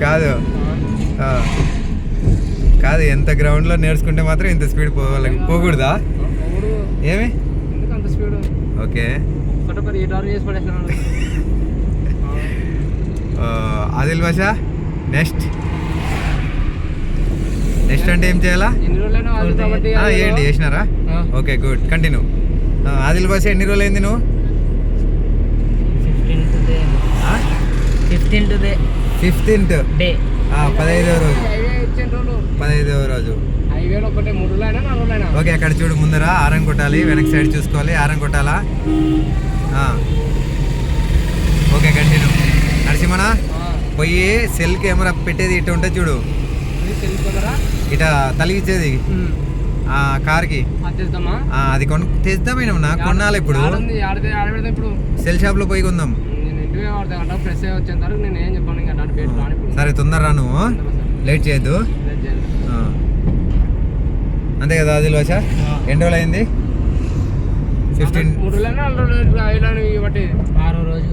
కాదు కాదు, ఎంత గ్రౌండ్లో నేర్చుకుంటే మాత్రం ఇంత స్పీడ్ పోకూడదా? ఏమి ఓకే. ఆదిల్ భాషా, నెక్స్ట్ అంటే ఏం చేయాలా? ఏంటి చేసినారా? Okay good, continue. ఆదిల్ భాష ఎన్ని రోజులు అయింది నువ్వు? 15th డే, 15వ రోజు. 15వ రోజు. ఓకే, అక్కడ చూడు, ముందర ఆరం కొట్టాలి, వెనక్ సైడ్ చూసుకోవాలి, ఆరం కొట్టాలా? Okay continue. నరసింహన పోయి సెల్ కెమెరా పెట్టేది ఇటు ఉంటే చూడు, ఇట తలిగిచ్చేది కార్కి, అది తెద్దామేనా? కొనాలి ఇప్పుడు, సెల్ షాప్ లో పోయి కొందాం. సరే తొందరరా, నువ్వు లేట్ చేయొద్దు. అంతే కదా ఆదిల్ భాష? ఎన్ని రోజులు అయింది? 15 రోజు.